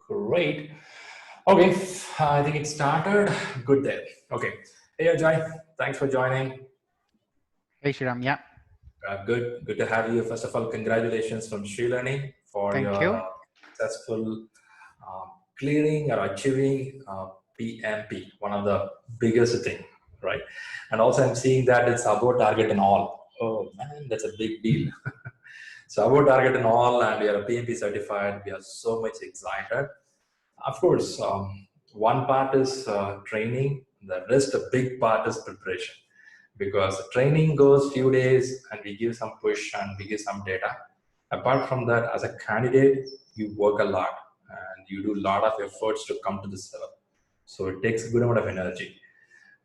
Great. Okay, I think it started. Good there. Okay. Hey Ajay, thanks for joining. Hey Shriram, yeah. Good to have you. First of all, congratulations from ShriLearning for Thank your you. successful clearing or achieving PMP, one of the biggest thing, right? And also I'm seeing that it's above target and all. Oh man, that's a big deal. So above target and all, and you're a PMP certified. We are so much excited. Of course, one part is training. The rest, a big part is preparation, because training goes few days and we give some push and we give some data. Apart from that, as a candidate, you work a lot and you do a lot of efforts to come to this level. So it takes a good amount of energy,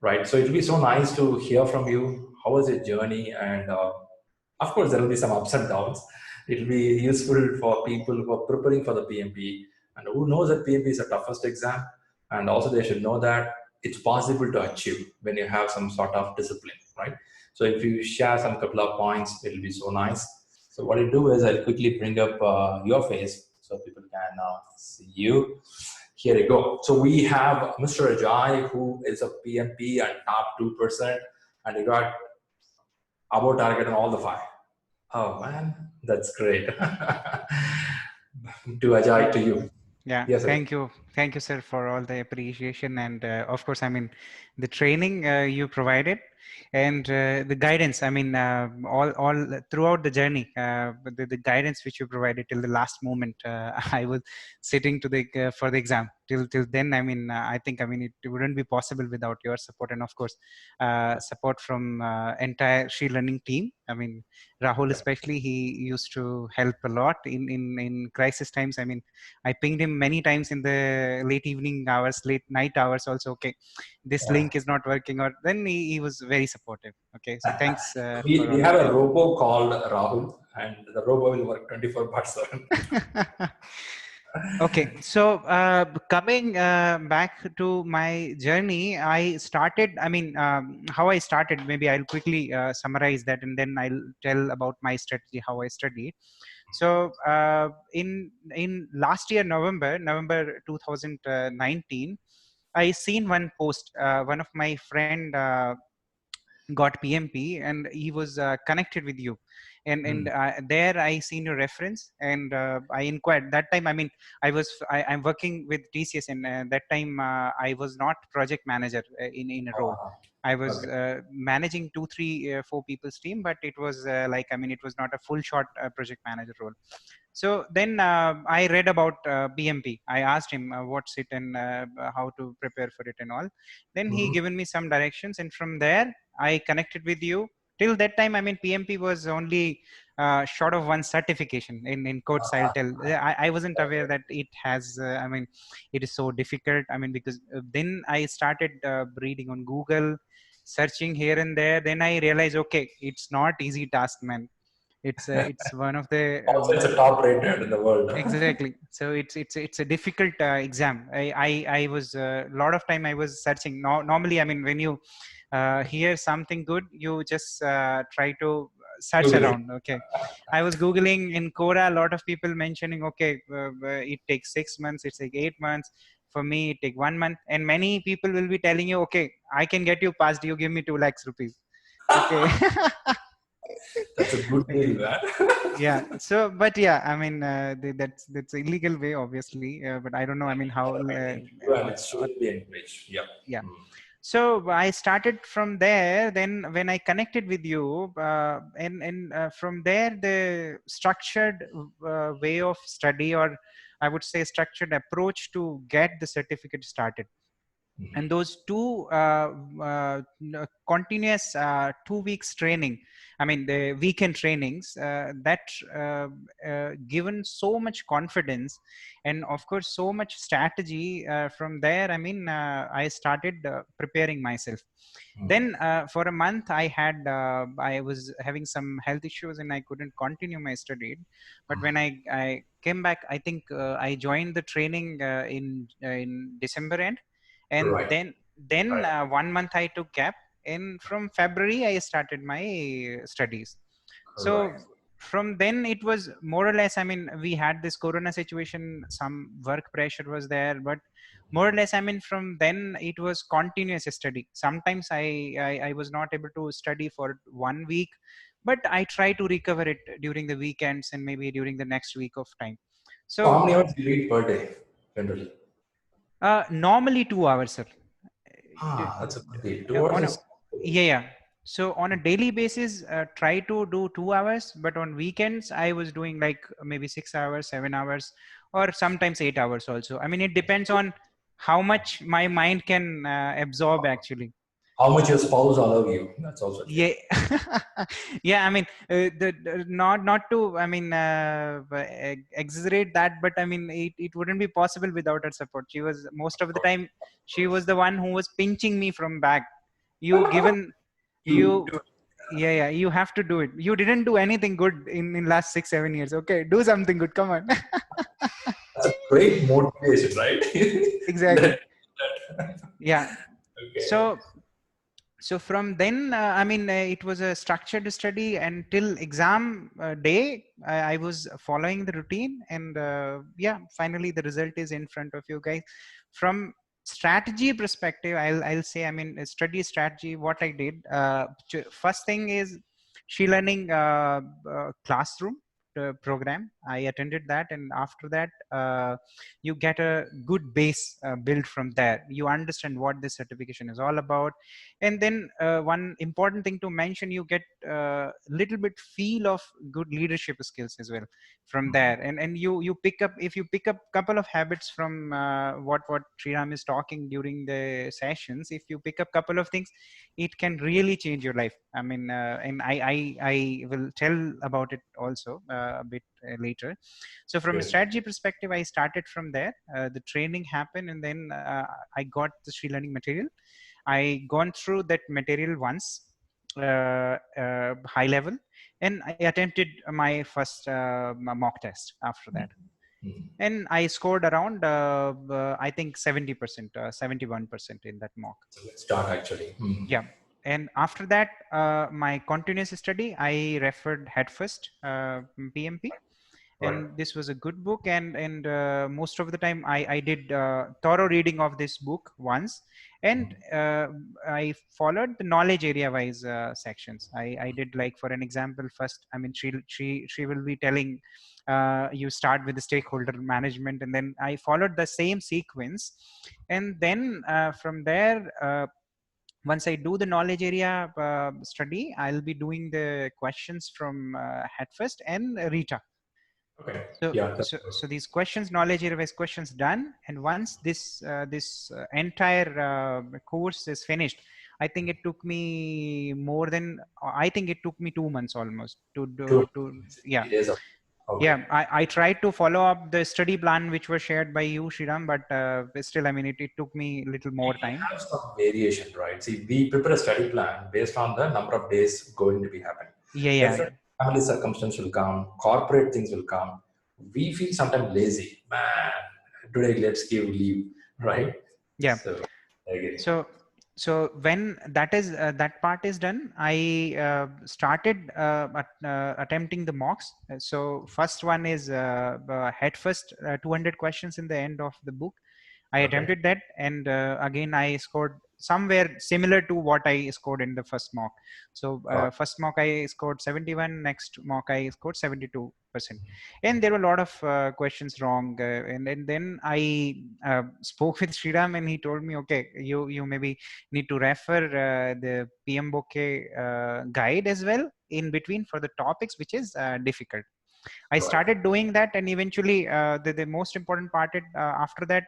right? So it'll be so nice to hear from you. How was your journey? And of course, there will be some ups and downs. It'll be useful for people who are preparing for the PMP and who knows that PMP is the toughest exam. And also they should know that it's possible to achieve when you have some sort of discipline, right? So if you share some couple of points, it'll be so nice. So what I do is I'll quickly bring up your face so people can see you. Here you go. So we have Mr. Ajay, who is a PMP and top 2%, and he got above target on all the five. Oh man, that's great. To Ajay, to you. Yeah, Yes, sir. thank you, sir, for all the appreciation and of course, I mean, the training you provided and the guidance. I mean, all throughout the journey, the guidance which you provided till the last moment. I was sitting to the for the exam till then. I mean, I think it wouldn't be possible without your support and of course support from entire ShriLearning team. I mean, Rahul especially, he used to help a lot in crisis times. I mean, I pinged him many times in the late evening hours, late night hours also. Okay, this link is not working, or then he was very supportive. Okay, so thanks for We all have that. a robo called Rahul, and the robo will work 24/7. Okay, so coming back to my journey, I started, how I started, maybe I'll quickly summarize that and then I'll tell about my strategy, how I studied. So in last year, November 2019, I seen one post, one of my friend got PMP and he was connected with you, and there I seen your reference and I inquired that time. I mean, I'm working with TCS, and that time I was not project manager in a role. I was Okay. managing 4 people's team, but it was it was not a full shot project manager role. So then I read about PMP. I asked him what's it and how to prepare for it and all. Then he given me some directions, and from there I connected with you. Till that time, I mean, PMP was only short of one certification. In quotes, I'll tell. I wasn't aware that it has. It is so difficult. I mean, because then I started reading on Google, searching here and there. Then I realized, okay, it's not easy task, man. It's one of the Also, it's a top rated in the world. exactly. So it's a difficult exam. I was a lot of time I was searching. Normally, I mean, when you hear something good, you just try to search Google it. around. Okay, I was googling in Quora. A lot of people mentioning, okay, it takes 6 months. It's like 8 months. For me, it take 1 month. And many people will be telling you, okay, I can get you passed. You give me 2 lakhs rupees. Okay. That's a good deal, man. Yeah, so but yeah, I mean that's illegal way, obviously, but I don't know, I mean, how And it should be encouraged. Yeah. yeah. So I started from there. Then when I connected with you, and from there, the structured way of study, or I would say structured approach to get the certificate started. And those two continuous 2 weeks training, I mean the weekend trainings, that given so much confidence and of course so much strategy. From there, I mean, I started preparing myself. Then for a month I was having some health issues and I couldn't continue my study. But when I came back, I think I joined the training in December end. And Right. then Right. 1 month I took gap, and from February I started my studies. Right. So from then it was more or less, I mean, we had this corona situation, some work pressure was there, but more or less, I mean, from then it was continuous study. Sometimes I was not able to study for 1 week, but I try to recover it during the weekends and maybe during the next week of time. So how So many hours do you read per day generally? normally 2 hours, sir. D- That's a good deal. 2 hours on a, is yeah, yeah. So on a daily basis, try to do 2 hours, but on weekends I was doing like maybe 6 hours, 7 hours, or sometimes 8 hours also. I mean, it depends on how much my mind can absorb actually. how much your spouse allow you. That's also true. Yeah. Yeah, I mean, not to, I mean, exaggerate that, but I mean, it wouldn't be possible without her support. She was most of the time, she was the one who was pinching me from back. You given You you Yeah, yeah, you have to do it. You didn't do anything good in last 6 7 years. Okay, do something good, come on. that's a great motivation, right? Exactly. that, that. Yeah. Okay. So from then, I mean, it was a structured study until exam day. I was following the routine, and yeah, finally the result is in front of you guys. From strategy perspective, I'll say, I mean, study strategy, what I did, first thing is ShriLearning classroom program. I attended that, and after that, you get a good base built from there. You understand what this certification is all about, and then one important thing to mention, you get a little bit feel of good leadership skills as well from there. And you pick up, if you pick up couple of habits from what Sriram is talking during the sessions, if you pick up couple of things, it can really change your life. I mean, and I will tell about it also a bit later. So from a Great. strategy perspective, I started from there. The training happened, and then I got the ShriLearning material. I gone through that material once, high level, and I attempted my first mock test after that. Mhm. And I scored around, I think 70%, 71% in that mock. So let's start actually. Yeah. And after that, my continuous study, I referred Headfirst PMP, Right. and this was a good book. And most of the time I did thorough reading of this book once, and I followed the knowledge area wise sections. I did, like, for an example, first, I mean, she will be telling you start with the stakeholder management, and then I followed the same sequence. And then from there, once I do the knowledge area study, I'll be doing the questions from Headfirst and Rita. Okay. So, Yeah. That's good. so these questions, knowledge area based questions done, and once this entire course is finished, I think it took me more than, I think it took me 2 months almost to Two do to, yeah. 3 days of. Okay. Yeah, I tried to follow up the study plan which was shared by you, Shriram, but still, I mean, it took me a little more We time. have some variation, right? See, we prepare a study plan based on the number of days going to be happening. Yeah, yeah, Different family circumstances will come, corporate things will come. We feel sometimes lazy. Man, today let's give leave, right? yeah. So, I agree. So when that part is done, I started attempting the mocks. So first one is head first, 200 questions in the end of the book. I Okay. attempted that, and again I scored somewhere similar to what I scored in the first mock. So Got first mock I scored 71, next mock I scored 72%, and there were a lot of questions wrong. And then I spoke with Sriram, and he told me, okay, you maybe need to refer the PM Bouquet guide as well in between for the topics which is difficult. I right. started doing that, and eventually the most important part after that,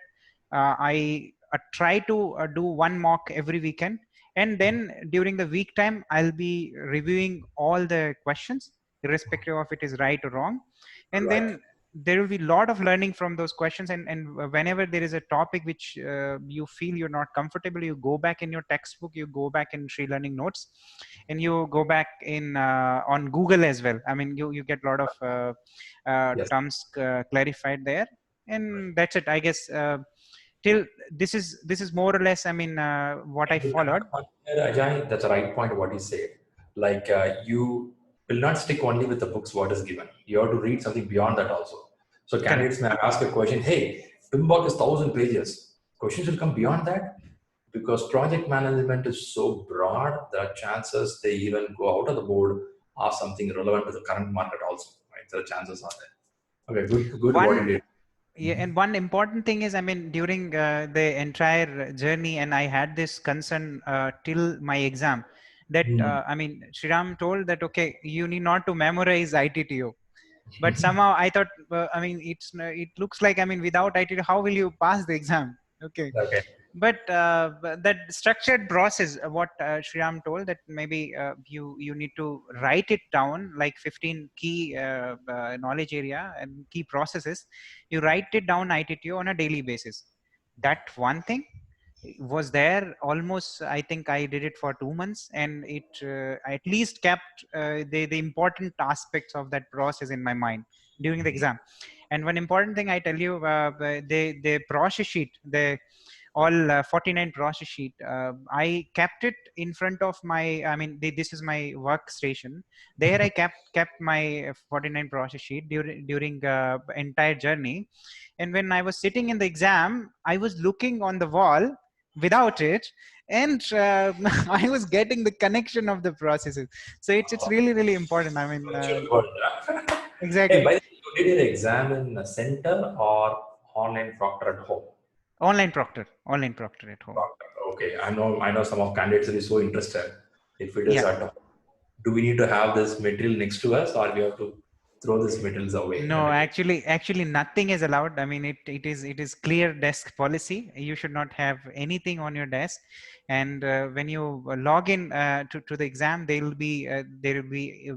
I try to do one mock every weekend, and then during the week time I'll be reviewing all the questions irrespective of it is right or wrong. And Right. then there will be a lot of learning from those questions, and whenever there is a topic which you feel you're not comfortable, you go back in your textbook, you go back in ShriLearning notes, and you go back in on Google as well. I mean, you get a lot of Yes. terms clarified there, and that's it, I guess. Till this is more or less, I mean, what I And with that followed. point there, Ajay, that's the right point what you said. Like you will not stick only with the books what is given. You have to read something beyond that also. So Correct. candidates may ask a question, hey, PMBOK is 1,000 pages. Questions will come beyond that. Because project management is so broad, there are chances they even go out of the board or something relevant to the current market also. Right? The chances are there. Okay, good what you One did. Yeah, and one important thing is, I mean, during the entire journey, and I had this concern till my exam, that I mean, Shriram told that okay, you need not to memorize ITTO, but somehow I thought, I mean, it looks like, I mean, without ITTO, how will you pass the exam? Okay, Okay. but that structured process, what Shriram told, that maybe you need to write it down, like 15 key knowledge area and key processes. You write it down ITTO on a daily basis. That one thing was there almost, I think I did it for 2 months, and it at least kept the important aspects of that process in my mind during the exam. And one important thing I tell you, the process sheet, the all 49 process sheet, I kept it in front of my, I mean, this is my workstation. There I kept my 49 process sheet during entire journey. And when I was sitting in the exam, I was looking on the wall without it, and I was getting the connection of the processes. So it's really important, I mean, Virtual world. Hey, exactly. by the way, you did your exam in a center or online proctor at home? Online proctor at home. Proctor. Okay, I know some of candidates will be so interested. If it is Yeah. at home, do we need to have this material next to us or we have to throw these materials away in a No, between? actually nothing is allowed. I mean, it is clear desk policy. You should not have anything on your desk. And when you log in to the exam, they will be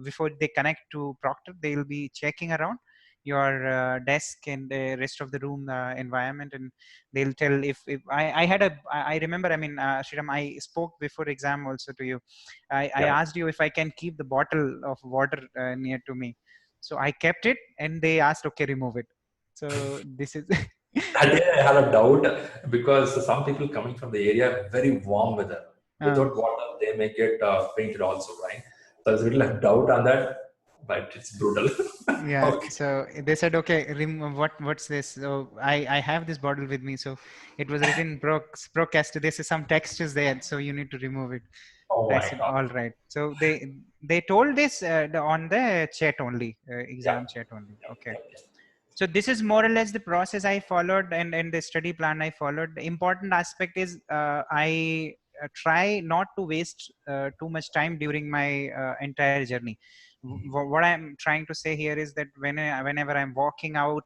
before they connect to Proctor, they will be checking around your desk and the rest of the room environment, and they'll tell if I had I remember, I mean, Shriram, I spoke before exam also to you. I Yeah. asked you if I can keep the bottle of water near to me. So I kept it, and they asked, okay, remove it. So this is That day I had a doubt because some people coming from the area very warm weather. uh, Without water, they may get fainted also, right? So I was a little doubt on that, but it's brutal. yeah. Okay. So they said, okay, what's this? So I have this bottle with me. So it was written procast. This is some text is there, so you need to remove it. Oh I my said, God. all right. So they told this on the chat only, Yeah. exam chat only. Yeah. Okay. Yeah. Yeah. So this is more or less the process I followed, and the study plan I followed. The important aspect is I try not to waste too much time during my entire journey. What I'm trying to say here is that whenever I'm walking out,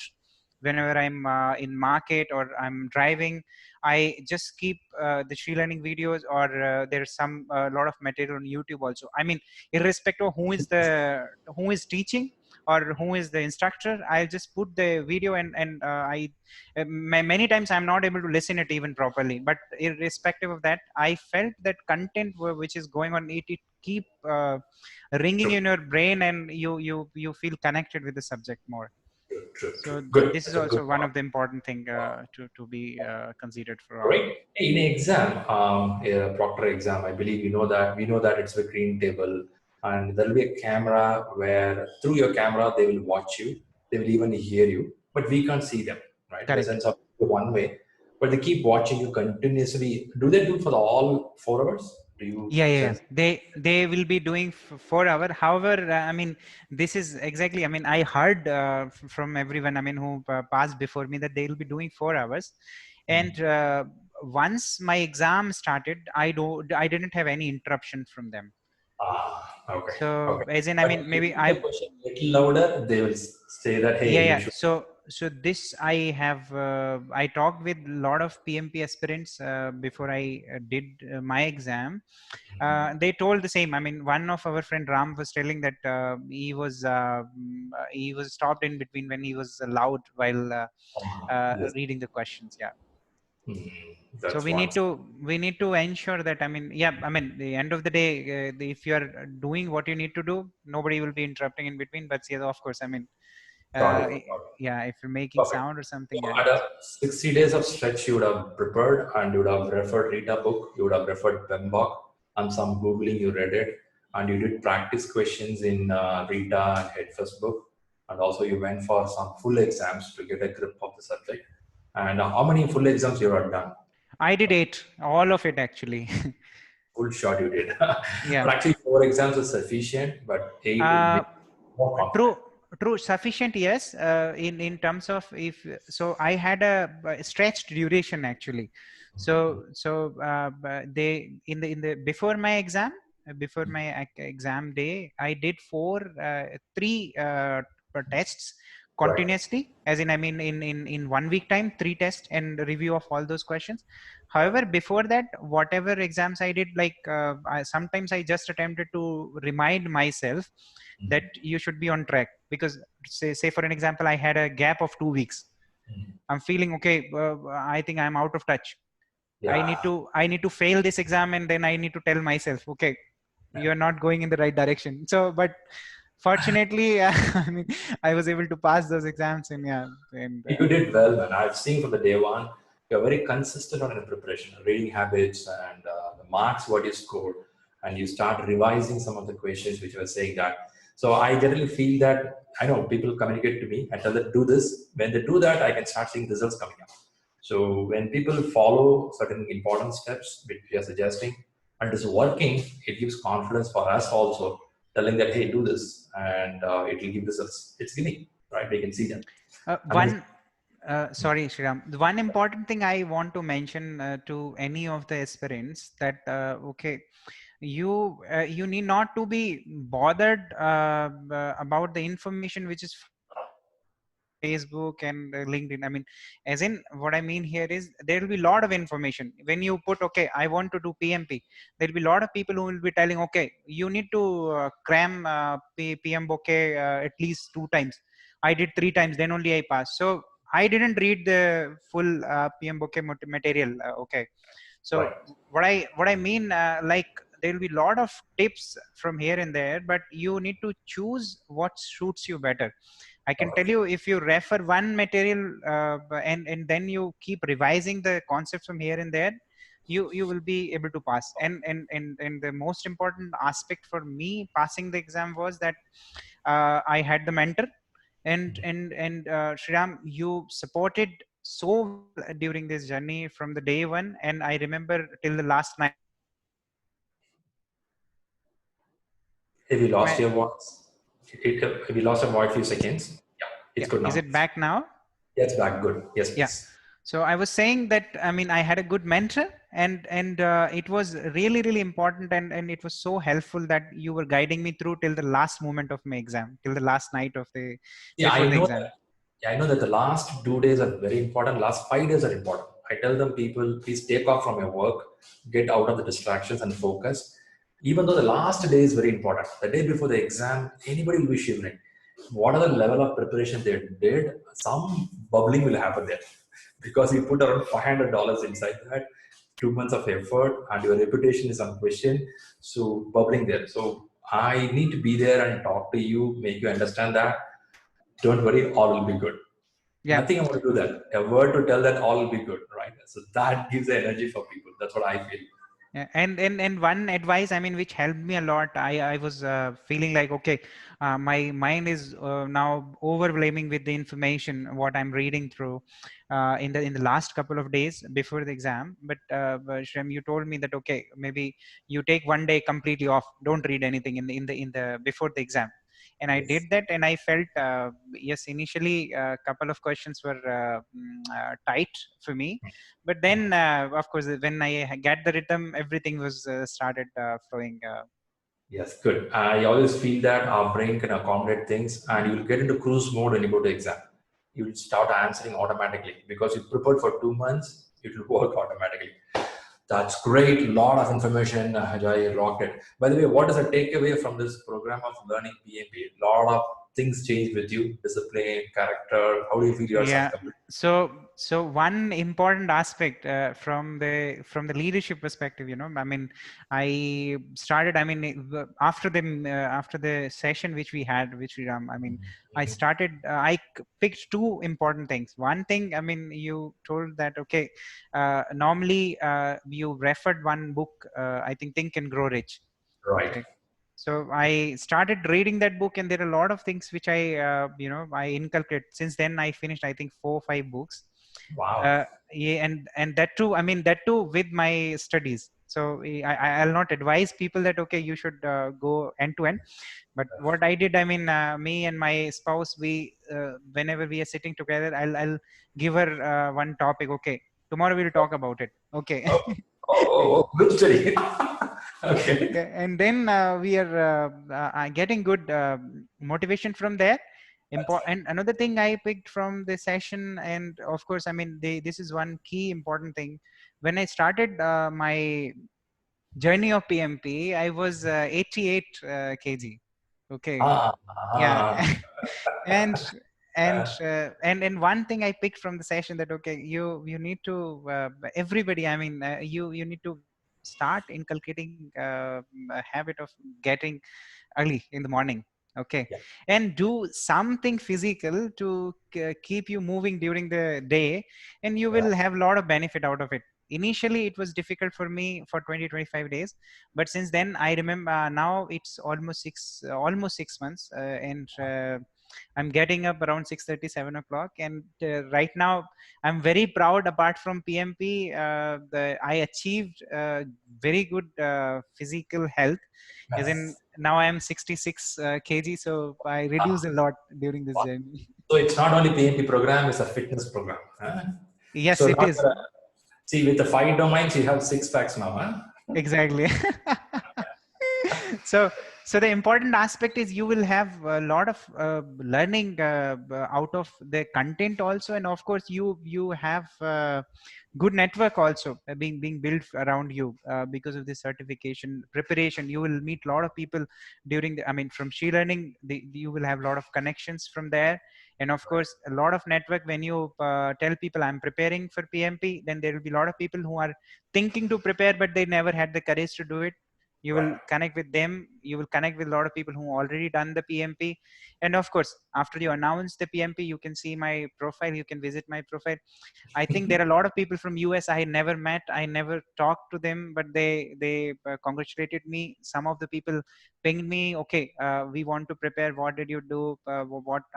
whenever I'm in market or I'm driving, I just keep the ShriLearning videos, or there's some lot of material on YouTube also. I mean, irrespective of who is teaching or who is the instructor, I'll just put the video, and many times I'm not able to listen it even properly, but irrespective of that, I felt that content which is going on, it keep ringing True. in your brain, and you feel connected with the subject more. True. True. True. So Good. this is That's a good also one point. of the important thing to be considered for all. Right. In an exam, a proctor exam, I believe we know that it's a green table, and there will be a camera where through your camera they will watch you, they will even hear you, but we can't see them, right? In the Correct. sense of one way, but they keep watching you continuously. Do they do for the all 4 hours? Do you Yeah. sense? They will be doing 4 hour. However, I mean, this is exactly, I mean, I heard from everyone, I mean, who passed before me, that they will be doing 4 hours. And once my exam started, I didn't have any interruption from them. Okay, So okay. as in, I But mean, if maybe the question little louder, they will say that, hey, you yeah. should. So this I have I talked with a lot of PMP aspirants before I did my exam. They told the same. I mean, one of our friend Ram was telling that he was stopped in between when he was loud while Yes. reading the questions. Yeah. So That's we one. need to ensure that, I mean, yeah, I mean, the end of the day, if you are doing what you need to do, nobody will be interrupting in between. But yeah, of course, I mean, Got uh, it. Got it. yeah, if you're making Perfect. sound or something, So yeah. at a 60 days of stretch, you would have prepared and you would have referred, read a book, you would have referred PMBOK and some Googling, you read it. and you did practice questions in Rita and Headfirst book, and also you went for some full exams to get a grip of the subject. And how many full exams you have done? I did 8, all of it actually. Full shot you did. Yeah. But actually 4 exams is sufficient, but 8 will Uh, be more confident. true, true, sufficient, yes. In terms of, if so, I had a stretched duration actually. They in the before my exam, before my exam day, I did 3 tests Right. continuously, as in, I mean, in 1 week time, 3 tests and review of all those questions. However, before that, whatever exams I did, like sometimes I just attempted to remind myself that you should be on track, because say for an example, I had a gap of 2 weeks. I'm feeling okay, I think I'm out of touch. Yeah. I need to fail this exam, and then I need to tell myself, okay, you're not going in the right direction. So, but fortunately, I mean, I was able to pass those exams, and yeah, and You did well, man. I've seen from the day one, you're very consistent on your preparation, reading habits, and the marks what you scored, and you start revising some of the questions which were saying that. So I generally feel that I know people communicate to me. I tell them do this. When they do that, I can start seeing results coming up. So when people follow certain important steps which we are suggesting and it's working, it gives confidence for us also, telling that hey, do this, and it will give results. It's giving, right? We can see that. And then one sorry, Shriram. The one important thing I want to mention to any of the aspirants, that okay, you need not to be bothered about the information which is Facebook and LinkedIn. I mean, as in, what I mean here is, there will be a lot of information. When you put, okay, I want to do PMP, there will be a lot of people who will be telling, okay, you need to cram PM bouquet at least 2 times. I did 3 times, then only I passed. So I didn't read the full PM bouquet material. Okay. So right. what I mean, like, there will be a lot of tips from here and there, but you need to choose what suits you better. I can tell Okay. you, if you refer one material and then you keep revising the concepts from here and there, you will be able to pass. And the most important aspect for me passing the exam was that I had the mentor, and Shriram, you supported so well during this journey from the day one, and I remember till the last night. Have you Am lost I, your voice? Have you lost your voice few seconds? Yeah, it's yeah, good is now. it back now? Yeah, it's back. Good. Yes, Yeah. please. So I was saying that, I mean, I had a good mentor, and it was really important, and it was so helpful that you were guiding me through till the last moment of my exam, till the last night of the Yeah, before I the know exam. that. Yeah, I know that the last 2 days are very important. Last 5 days are important. I tell them people, please take off from your work, get out of the distractions and focus. Even though the last day is very important, the day before the exam, anybody will be shivering. Whatever level of preparation they did, some bubbling will happen there because you put around $500 inside that, 2 months of effort, and your reputation is on question. So bubbling there. So I need to be there and talk to you, make you understand that don't worry, all will be good. Yeah. Nothing I want to do that. A word to tell that all will be good, right? So that gives the energy for people. That's what I feel. Yeah, and one advice, I mean, which helped me a lot. I was feeling like, okay, my mind is now overwhelming with the information what I'm reading through in the last couple of days before the exam. But Shrem, you told me that, okay, maybe you take one day completely off, don't read anything in the before the exam. And I did Yes. that, and I felt yes, initially a couple of questions were tight for me, but then of course, when I get the rhythm, everything was started flowing. Yes, good. I always feel that our brain can accommodate things and you will get into cruise mode when you go to exam. You will start answering automatically because you prepared for 2 months, it will work automatically. That's great. Lot of information, Ajay, rocked it. By the way, what is the takeaway from this program of learning PMP? Lot of things change with you, discipline, character. How do you feel yourself? Yeah. So one important aspect from the leadership perspective, I mean, I started. I mean, after the session which we had, which we I mean, I started. Picked two important things. One thing, I mean, you told that, okay, normally you referred one book. I think and Grow Rich. Right. Okay. So I started reading that book, and there are a lot of things which I inculcate. Since then, I finished, I think, 4 or 5 books. Wow. Yeah, and that too, I mean, that too with my studies. So I'll not advise people that, okay, you should go end to end. But what I did, I mean, me and my spouse, we whenever we are sitting together, I'll give her one topic. Okay, tomorrow we'll talk about it. Okay. Oh, good study. Okay. Yeah, and then we are getting good motivation from there. And another thing I picked from the session, and of course, I mean, this is one key important thing. When I started my journey of PMP, I was 88 kg. Okay, Ah, yeah. ah, and uh, and one thing I picked from the session, that okay, you need to everybody, I mean, you need to start inculcating a habit of getting early in the morning. Okay, yeah, and do something physical to keep you moving during the day, and you yeah. will have a lot of benefit out of it. Initially it was difficult for me for 20-25 days, but since then I remember, now it's almost 6 months, and I'm getting up around 6:30, 7 o'clock, and right now I'm very proud. Apart from PMP, I achieved very good physical health. As in, Yes. now I am 66 kg, so I reduced Ah, a lot during this wow. journey. So it's not only PMP program, it's a fitness program. Huh? Yes, So it not is. see, with the 5 domains, you have 6 packs now. Huh? Exactly. so so the important aspect is you will have a lot of learning out of the content also, and of course you have good network also being built around you because of this certification preparation. You will meet a lot of people during the, I mean, from ShriLearning, you will have a lot of connections from there, and of course a lot of network. When you tell people I'm preparing for PMP, then there will be a lot of people who are thinking to prepare, but they never had the courage to do it. You will connect with them. You will connect with a lot of people who already done the PMP. And of course, after you announce the PMP, you can see my profile. You can visit my profile. I think there are a lot of people from US I never met. I never talked to them, but they congratulated me. Some of the people pinged me. Okay, we want to prepare. What did you do?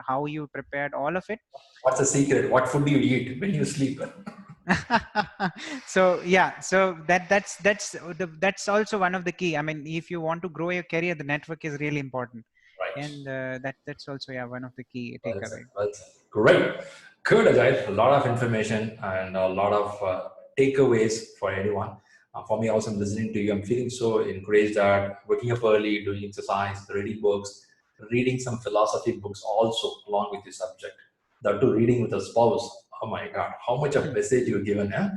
How you prepared? All of it. What's the secret? What food do you eat when you sleep? So yeah, so that's also one of the key. I mean, if you want to grow your career, the network is really important, Right. and that's also, yeah, one of the key Well said. takeaway. Well said. Great. Good, Ajay. A lot of information and a lot of takeaways for anyone. For me, also, I'm listening to you. I'm feeling so encouraged that waking up early, doing exercise, reading books, reading some philosophy books also along with the subject. That too, reading with a spouse. Oh my God, how much of message you've given. Huh?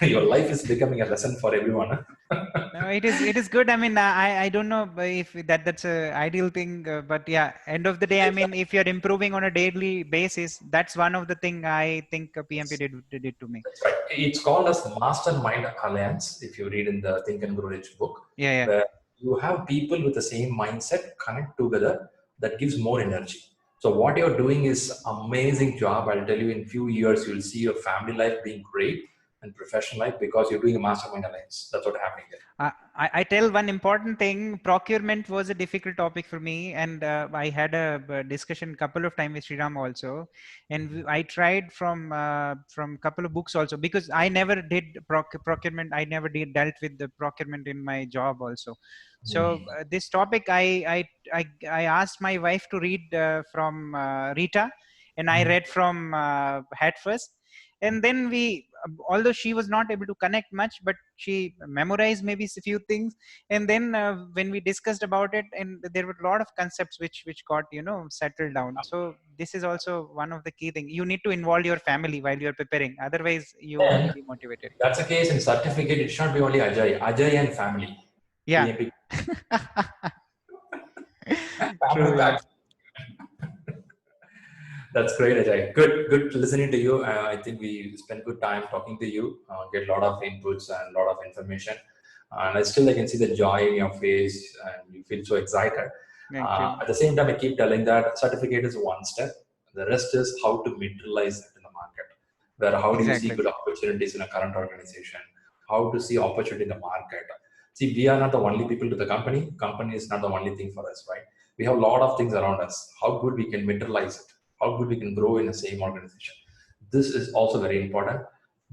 Your life is becoming a lesson for everyone. Huh? No, it is good. I mean, I don't know if that's a ideal thing, but yeah, end of the day, I mean, if you're improving on a daily basis, that's one of the thing I think PMP did it to me. That's right. It's called as Mastermind Alliance, if you read in the Think and Grow Rich book, Yeah, yeah. where you have people with the same mindset connect together that gives more energy. So what you're doing is amazing job. I'll tell you, in few years, you'll see your family life being great and professional life because you're doing a Mastermind Alliance. That's what's happening here. I tell one important thing. Procurement was a difficult topic for me, and I had a discussion couple of times with Sriram also, and I tried from couple of books also, because I never did procurement. I never did dealt with the procurement in my job also. So Hmm. this topic, I asked my wife to read from Rita, and I read from Headfirst, and then although she was not able to connect much, but she memorized maybe a few things, and then when we discussed about it, and there were a lot of concepts which got settled down. So this is also one of the key thing. You need to involve your family while you're preparing, otherwise you will be Then, demotivated. if that's the case in certificate, it should not be only Ajay and family. Yeah. PMP True, family yeah. pack. That's great, Ajay. Good listening to you. I think we spent good time talking to you, get a lot of inputs and a lot of information. And I can see the joy in your face and you feel so excited. Thank you. At the same time, I keep telling that certificate is one step. The rest is how to materialize it in the market. Where how do you see Exactly. good opportunities in a current organization? How to see opportunity in the market? See, we are not the only people to the company. Company is not the only thing for us, right? We have a lot of things around us. How good we can materialize it. How good we can grow in the same organization. This is also very important.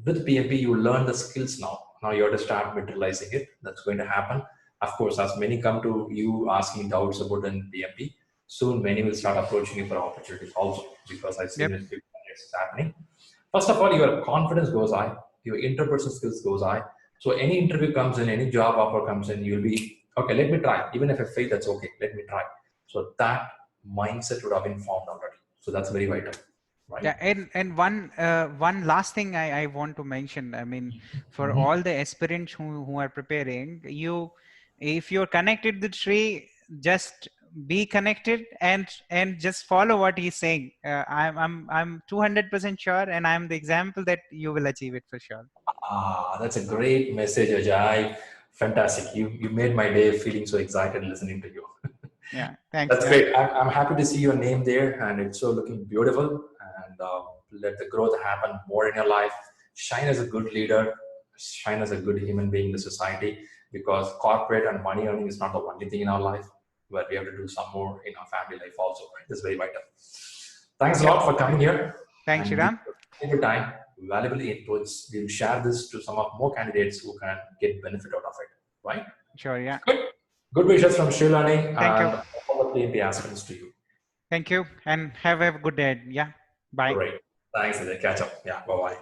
With PMP, you learn the skills now. Now you have to start materializing it. That's going to happen. Of course, as many come to you asking doubts about an PMP, soon many will start approaching you for opportunities also, because I've seen Yep. it it's happening. First of all, your confidence goes high, your interpersonal skills goes high. So any interview comes in, any job offer comes in, you'll be, okay, let me try. Even if I fail, that's okay, let me try. So that mindset would have been formed already. So that's very vital, right? Yeah, and one last thing I want to mention. I mean, for Mhm. all the aspirants who are preparing, if you're connected to the tree, just be connected and just follow what he's saying. I'm 200% sure, and I'm the example that you will achieve it for sure. That's a great message, Ajay. Fantastic. You made my day feeling so excited listening to you. Yeah, thanks. That's Yeah, great. I'm happy to see your name there, and it's so looking beautiful. And let the growth happen more in your life. Shine as a good leader. Shine as a good human being in the society. Because corporate and money earning is not the only thing in our life, but we have to do some more in our family life also. Right? That's very vital. Thanks a yep. lot for coming here Thanks, and giving Shiram. your time, valuable inputs. We'll share this to some of more candidates who can get benefit out of it. Right? Sure. Yeah. Good. Good wishes from ShriLearning Thank you. and all the PMP aspirants to you. Thank you, and have a good day. Yeah. Bye. Great. Thanks, Ajay. Catch up. Yeah. Bye bye.